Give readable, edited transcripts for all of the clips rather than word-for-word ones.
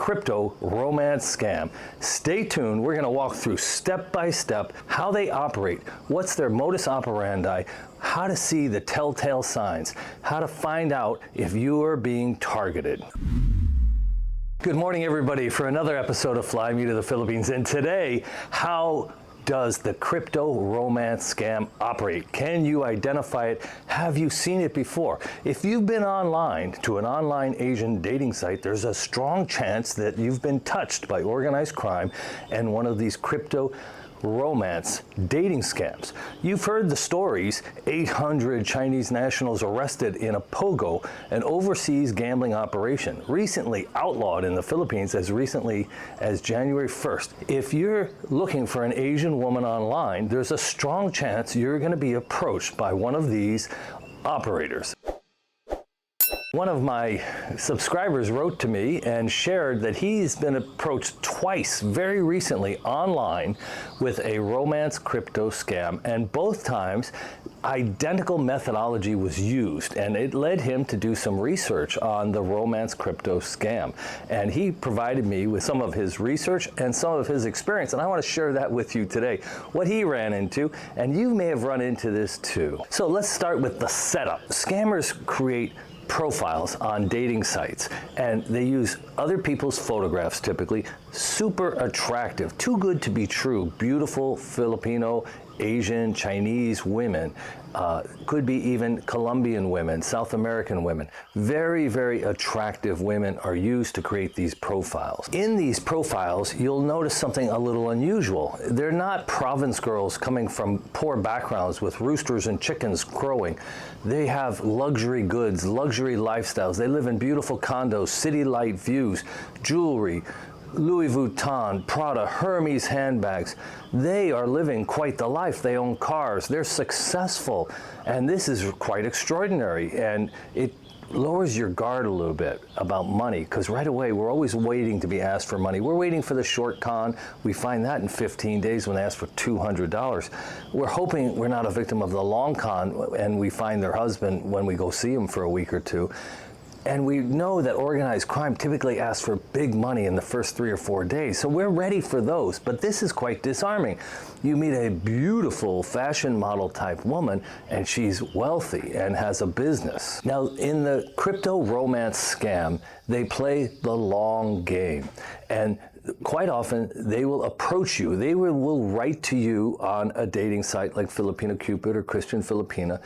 crypto romance scam. Stay tuned. We're going to walk through step by step how they operate, what's their modus operandi, how to see the telltale signs, how to find out if you are being targeted. Good morning, everybody, for another episode of Fly Me to the Philippines. And today, how does the crypto romance scam operate? Can you identify it? Have you seen it before? If you've been online to an online Asian dating site, there's a strong chance that you've been touched by organized crime and one of these crypto romance dating scams. You've heard the stories, 800 Chinese nationals arrested in a pogo, an overseas gambling operation, recently outlawed in the Philippines as recently as January 1st. If you're looking for an Asian woman online, there's a strong chance you're going to be approached by one of these operators. One of my subscribers wrote to me and shared that he's been approached twice very recently online with a romance crypto scam, and both times identical methodology was used, and it led him to do some research on the romance crypto scam. And he provided me with some of his research and some of his experience, and I want to share that with you today, what he ran into, and you may have run into this too. So let's start with the setup. Scammers create profiles on dating sites, and they use other people's photographs, typically super attractive, too good to be true, beautiful Filipino, Asian, Chinese women, could be even Colombian women, South American women. Very, very attractive women are used to create these profiles. In these profiles, you'll notice something a little unusual. They're not province girls coming from poor backgrounds with roosters and chickens crowing. They have luxury goods, luxury lifestyles. They live in beautiful condos, city light views, jewelry, Louis Vuitton, Prada, Hermes handbags. They are living quite the life. They own cars. They're successful. And this is quite extraordinary. And it lowers your guard a little bit about money, because right away we're always waiting to be asked for money. We're waiting for the short con. We find that in 15 days when they ask for $200. We're hoping we're not a victim of the long con and we find their husband when we go see him for a week or two. And we know that organized crime typically asks for big money in the first 3 or 4 days. So we're ready for those. But this is quite disarming. You meet a beautiful fashion model type woman, and she's wealthy and has a business. Now, in the crypto romance scam, they play the long game. And quite often, they will approach you. They will write to you on a dating site like Filipino Cupid or Christian Filipina,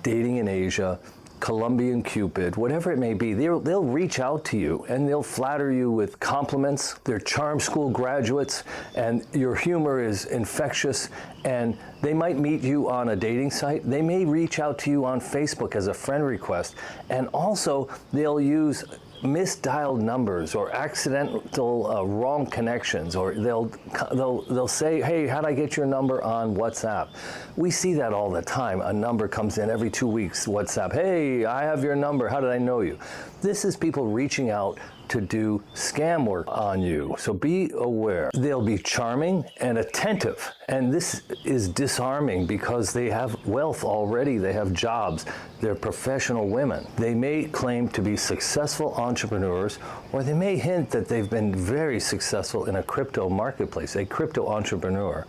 dating in Asia, Colombian Cupid, whatever it may be. They'll reach out to you and they'll flatter you with compliments. They're charm school graduates and your humor is infectious, and they might meet you on a dating site. They may reach out to you on Facebook as a friend request, and also they'll use misdialed numbers or accidental wrong connections, or they'll say, hey, how'd I get your number on WhatsApp? We see that all the time. A number comes in every 2 weeks, WhatsApp, hey, I have your number, how did I know you? This is people reaching out to do scam work on you, so be aware. They'll be charming and attentive, and this is disarming because they have wealth already, they have jobs, they're professional women. They may claim to be successful entrepreneurs, or they may hint that they've been very successful in a crypto marketplace, a crypto entrepreneur.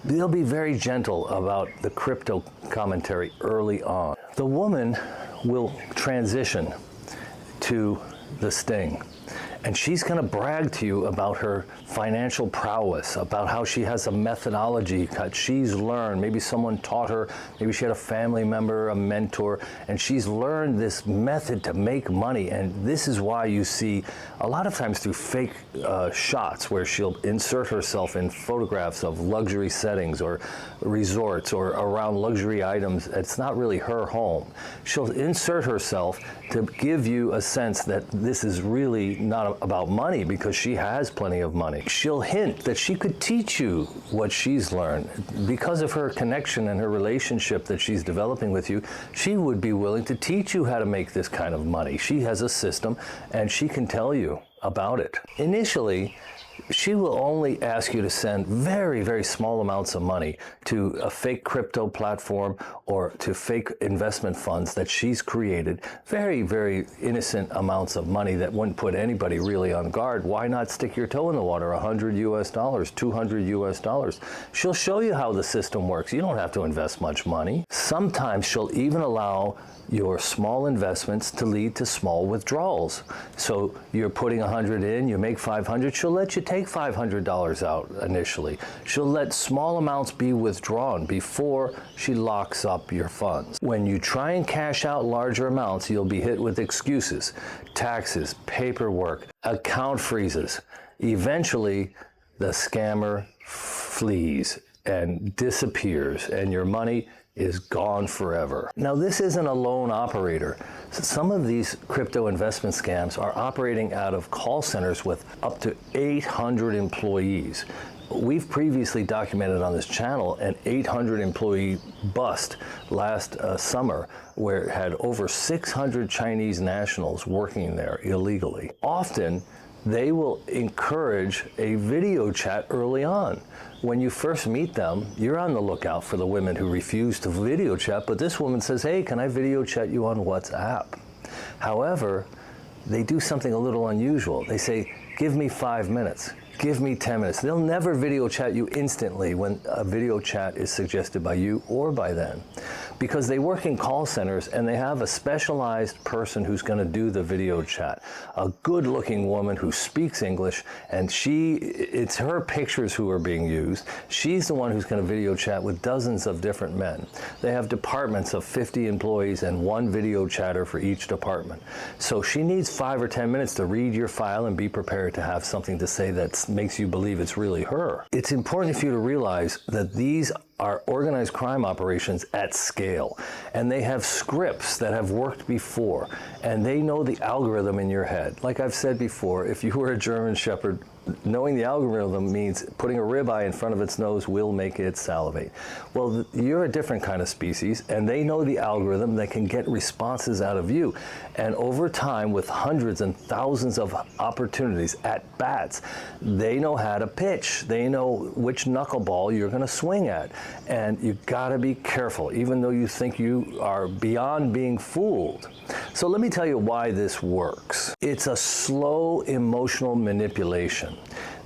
They'll be very gentle about the crypto commentary early on. The woman will transition to the sting, and she's going to brag to you about her financial prowess, about how she has a methodology that she's learned. Maybe someone taught her, maybe she had a family member, a mentor, and she's learned this method to make money. And this is why you see a lot of times through fake shots where she'll insert herself in photographs of luxury settings or resorts or around luxury items. It's not really her home. She'll insert herself to give you a sense that this is really not about money, because she has plenty of money. She'll hint that she could teach you what she's learned. Because of her connection and her relationship that she's developing with you, she would be willing to teach you how to make this kind of money. She has a system and she can tell you about it. Initially, She will only ask you to send very, very small amounts of money to a fake crypto platform or to fake investment funds that she's created. Very, very innocent amounts of money that wouldn't put anybody really on guard. Why not stick your toe in the water? $100 US, $200 US. She'll show you how the system works. You don't have to invest much money. Sometimes she'll even allow your small investments to lead to small withdrawals. So you're putting 100 in, you make 500, she'll let you take $500 out initially. She'll let small amounts be withdrawn before she locks up your funds. When you try and cash out larger amounts, you'll be hit with excuses, taxes, paperwork, account freezes. Eventually, the scammer flees and disappears, and your money is gone forever. Now, this isn't a lone operator. Some of these crypto investment scams are operating out of call centers with up to 800 employees. We've previously documented on this channel an 800 employee bust last summer, where it had over 600 Chinese nationals working there illegally. Often, they will encourage a video chat early on. When you first meet them, you're on the lookout for the women who refuse to video chat, but this woman says, hey, can I video chat you on WhatsApp? However, they do something a little unusual. They say, give me 5 minutes. Give me 10 minutes. They'll never video chat you instantly when a video chat is suggested by you or by them, because they work in call centers and they have a specialized person who's going to do the video chat. A good-looking woman who speaks English, and it's her pictures who are being used. She's the one who's going to video chat with dozens of different men. They have departments of 50 employees and one video chatter for each department. So she needs 5 or 10 minutes to read your file and be prepared to have something to say that makes you believe it's really her. It's important for you to realize that these are organized crime operations at scale, and they have scripts that have worked before, and they know the algorithm in your head. Like I've said before, if you were a German Shepherd, knowing the algorithm means putting a ribeye in front of its nose will make it salivate. Well, you're a different kind of species, and they know the algorithm that can get responses out of you. And over time, with hundreds and thousands of opportunities at bats, they know how to pitch. They know which knuckleball you're going to swing at. And you gotta be careful, even though you think you are beyond being fooled. So let me tell you why this works. It's a slow emotional manipulation.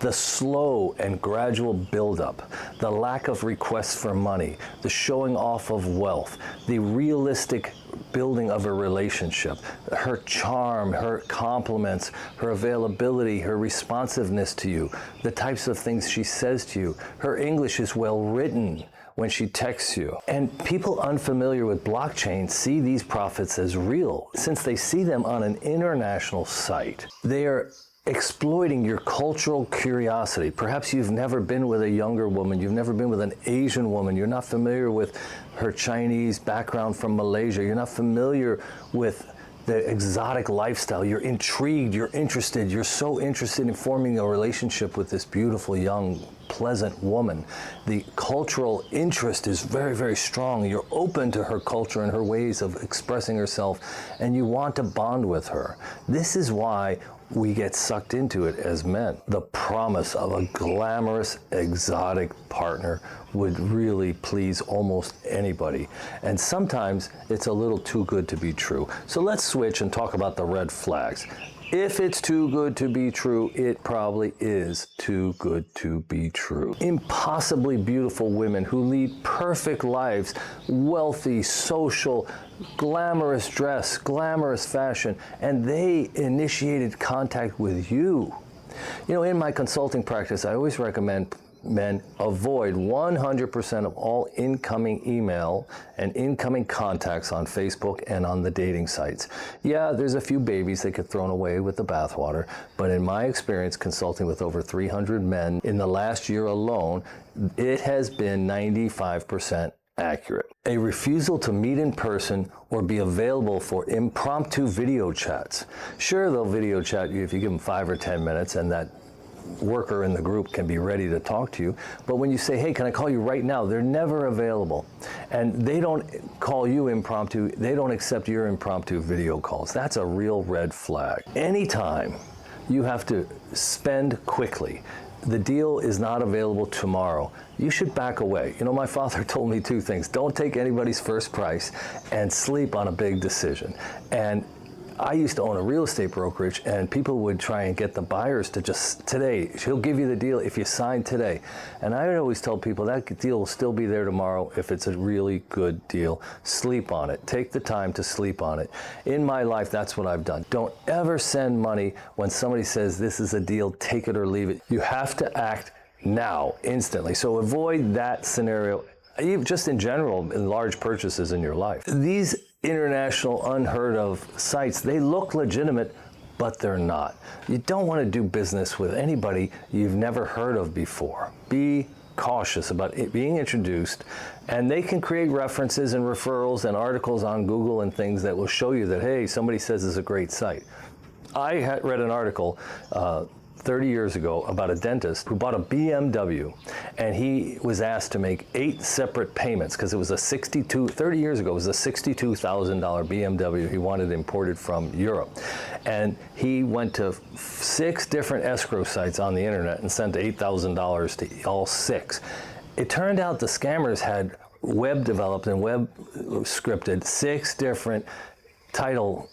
The slow and gradual buildup, the lack of requests for money, the showing off of wealth, the realistic building of a relationship, her charm, her compliments, her availability, her responsiveness to you, the types of things she says to you. Her English is well written when she texts you. And people unfamiliar with blockchain see these profits as real, since they see them on an international site. They are exploiting your cultural curiosity. Perhaps you've never been with a younger woman, you've never been with an Asian woman, you're not familiar with her Chinese background from Malaysia, you're not familiar with the exotic lifestyle, you're intrigued, you're interested, you're so interested in forming a relationship with this beautiful, young, pleasant woman. The cultural interest is very, very strong. You're open to her culture and her ways of expressing herself, and you want to bond with her. This is why we get sucked into it as men. The promise of a glamorous, exotic partner would really please almost anybody. And sometimes it's a little too good to be true. So let's switch and talk about the red flags. If it's too good to be true, it probably is too good to be true. Impossibly beautiful women who lead perfect lives, wealthy, social, glamorous dress, glamorous fashion, and they initiated contact with you. You know, in my consulting practice, I always recommend men avoid 100% of all incoming email and incoming contacts on Facebook and on the dating sites. Yeah, there's a few babies that get thrown away with the bathwater, but in my experience consulting with over 300 men in the last year alone, it has been 95% accurate. A refusal to meet in person or be available for impromptu video chats. Sure, they'll video chat you if you give them 5 or 10 minutes, and that worker in the group can be ready to talk to you. But when you say, hey, can I call you right now? They're never available. And they don't call you impromptu. They don't accept your impromptu video calls. That's a real red flag. Anytime You have to spend quickly. The deal is not available tomorrow. You should back away. You know, my father told me two things. Don't take anybody's first price and sleep on a big decision. And I used to own a real estate brokerage, and people would try and get the buyers to just, today, he'll give you the deal if you sign today. And I would always tell people that deal will still be there tomorrow if it's a really good deal. Sleep on it. Take the time to sleep on it. In my life, that's what I've done. Don't ever send money when somebody says this is a deal, take it or leave it. You have to act now, instantly. So avoid that scenario, just in general, in large purchases in your life. These international unheard of sites, they look legitimate, but they're not. You don't want to do business with anybody you've never heard of before. Be cautious about it being introduced, and they can create references and referrals and articles on Google and things that will show you that, hey, somebody says it's a great site. I had read an article 30 years ago about a dentist who bought a BMW, and he was asked to make 8 separate payments because it was a 30 years ago, it was a $62,000 BMW he wanted imported from Europe. And he went to 6 different escrow sites on the internet and sent $8,000 to all 6. It turned out the scammers had web developed and web scripted 6 different title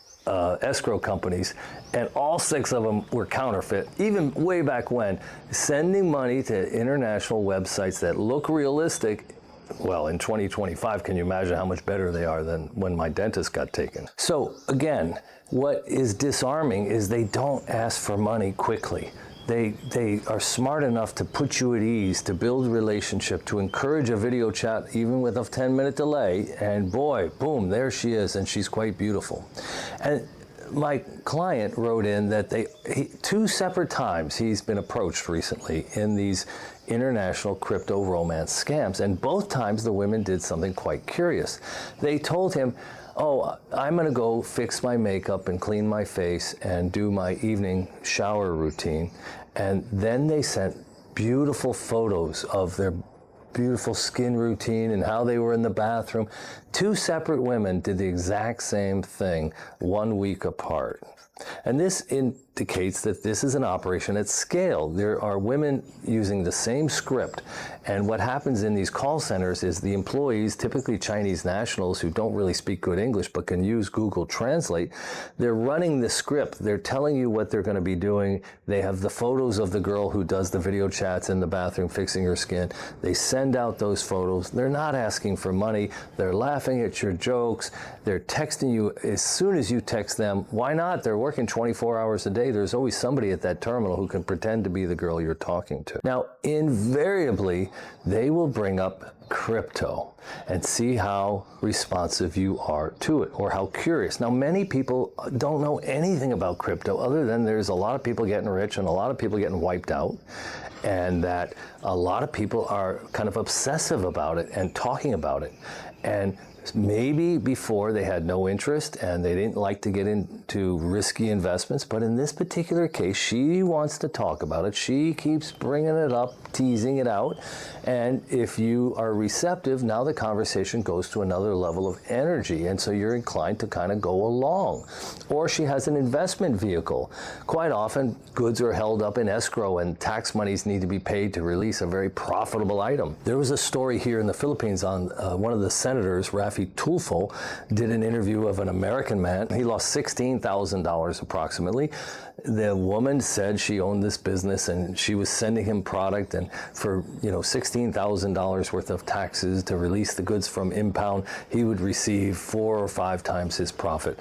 escrow companies, and all 6 of them were counterfeit, even way back when, sending money to international websites that look realistic. Well, in 2025, can you imagine how much better they are than when my dentist got taken? So again, what is disarming is they don't ask for money quickly. They are smart enough to put you at ease, to build a relationship, to encourage a video chat even with a 10-minute delay, and boy, boom, there she is, and she's quite beautiful. And my client wrote in that 2 separate times he's been approached recently in these international crypto romance scams, and both times the women did something quite curious. They told him, oh, I'm gonna go fix my makeup and clean my face and do my evening shower routine. And then they sent beautiful photos of their beautiful skin routine and how they were in the bathroom. 2 separate women did the exact same thing 1 week apart. And this indicates that this is an operation at scale. There are women using the same script, and what happens in these call centers is the employees, typically Chinese nationals who don't really speak good English but can use Google Translate, they're running the script. They're telling you what they're going to be doing. They have the photos of the girl who does the video chats in the bathroom fixing her skin. They send out those photos. They're not asking for money. They're laughing at your jokes. They're texting you as soon as you text them. Why not? They're working 24 hours a day. There's always somebody at that terminal who can pretend to be the girl you're talking to. Now, invariably, they will bring up crypto and see how responsive you are to it, or how curious. Now, many people don't know anything about crypto other than there's a lot of people getting rich and a lot of people getting wiped out, and that a lot of people are kind of obsessive about it and talking about it. And maybe before they had no interest and they didn't like to get into risky investments, but in this particular case, she wants to talk about it. She keeps bringing it up, teasing it out, and if you are receptive, now the conversation goes to another level of energy, and so you're inclined to kind of go along. Or she has an investment vehicle. Quite often, goods are held up in escrow and tax monies need to be paid to release a very profitable item. There was a story here in the Philippines on one of the senators, Rafi Tulfo, did an interview of an American man. He lost $16,000 approximately. The woman said she owned this business and she was sending him product, and for $16,000 worth of taxes to release the goods from impound, he would receive 4 or 5 times his profit.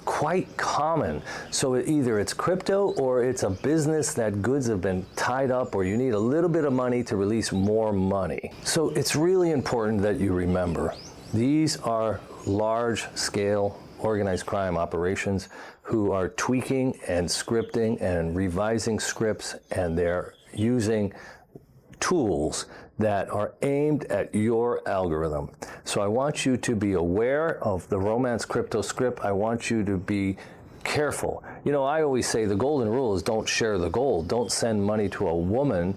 Quite common. So either it's crypto or it's a business that goods have been tied up, or you need a little bit of money to release more money. So it's really important that you remember, these are large-scale organized crime operations who are tweaking and scripting and revising scripts, and they're using tools that are aimed at your algorithm. So I want you to be aware of the romance crypto script. I want you to be careful. You know, I always say the golden rule is don't share the gold. Don't send money to a woman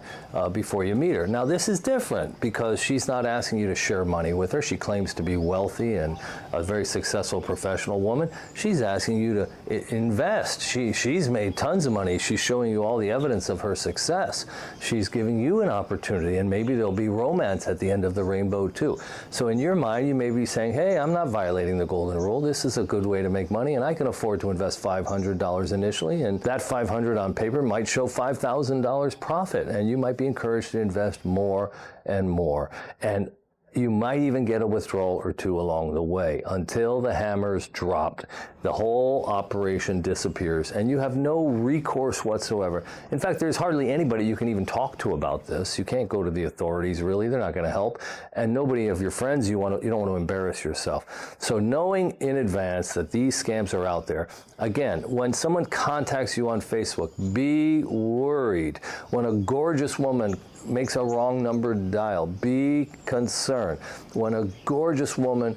before you meet her. Now, this is different because she's not asking you to share money with her. She claims to be wealthy and a very successful professional woman. She's asking you to invest. She's made tons of money. She's showing you all the evidence of her success. She's giving you an opportunity, and maybe there'll be romance at the end of the rainbow too. So in your mind, you may be saying, hey, I'm not violating the golden rule. This is a good way to make money, and I can afford to invest $500 initially, and that $500 on paper might show $5,000 profit, and you might be encouraged to invest more and more. And you might even get a withdrawal or two along the way until the hammer's dropped. The whole operation disappears and you have no recourse whatsoever. In fact, there's hardly anybody you can even talk to about this. You can't go to the authorities, really. They're not going to help. And nobody of your friends, you don't want to embarrass yourself. So knowing in advance that these scams are out there, again, when someone contacts you on Facebook, be worried. When a gorgeous woman makes a wrong number dial, be concerned. When a gorgeous woman,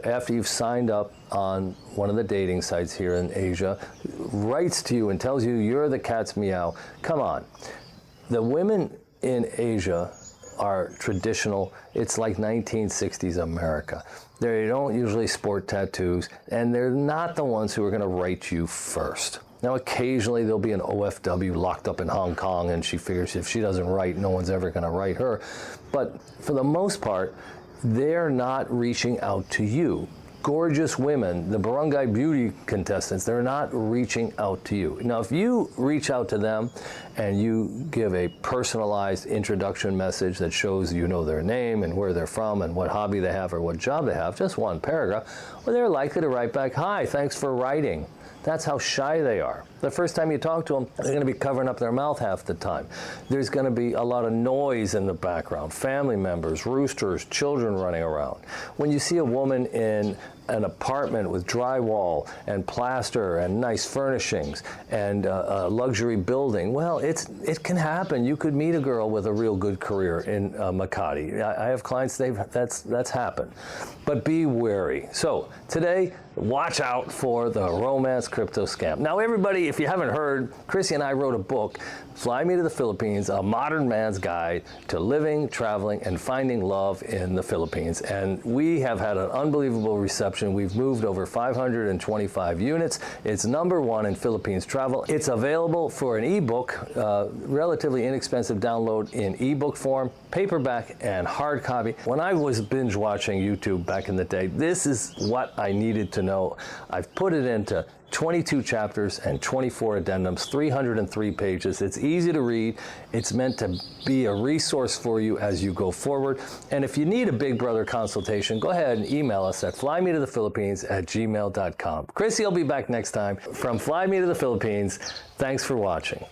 after you've signed up on one of the dating sites here in Asia, writes to you and tells you you're the cat's meow, come on. The women in Asia are traditional. It's like 1960s America. They don't usually sport tattoos, and they're not the ones who are going to write you first. Now, occasionally there'll be an OFW locked up in Hong Kong, and she figures if she doesn't write, no one's ever going to write her. But for the most part, they're not reaching out to you. Gorgeous women, the Barangay Beauty contestants, they're not reaching out to you. Now, if you reach out to them and you give a personalized introduction message that shows you know their name and where they're from and what hobby they have or what job they have, just one paragraph, well, they're likely to write back, hi, thanks for writing. That's how shy they are. The first time you talk to them, they're going to be covering up their mouth half the time. There's going to be a lot of noise in the background, family members, roosters, children running around. When you see a woman in an apartment with drywall and plaster and nice furnishings and a luxury building, well, it can happen. You could meet a girl with a real good career in Makati. I have clients, that's happened. But be wary. So today, watch out for the romance crypto scam. Now, everybody, if you haven't heard, Chrissy and I wrote a book, Fly Me to the Philippines, A Modern Man's Guide to Living, Traveling, and Finding Love in the Philippines. And we have had an unbelievable reception. We've moved over 525 units. It's #1 in Philippines travel. It's available for an ebook, relatively inexpensive download in ebook form, paperback, and hard copy. When I was binge watching YouTube back in the day, this is what I needed to know. I've put it into 22 chapters and 24 addendums, 303 pages. It's easy to read. It's meant to be a resource for you as you go forward. And if you need a Big Brother consultation, go ahead and email us at flymetothephilippines@gmail.com. Chrissy will be back next time from Fly Me to the Philippines. Thanks for watching.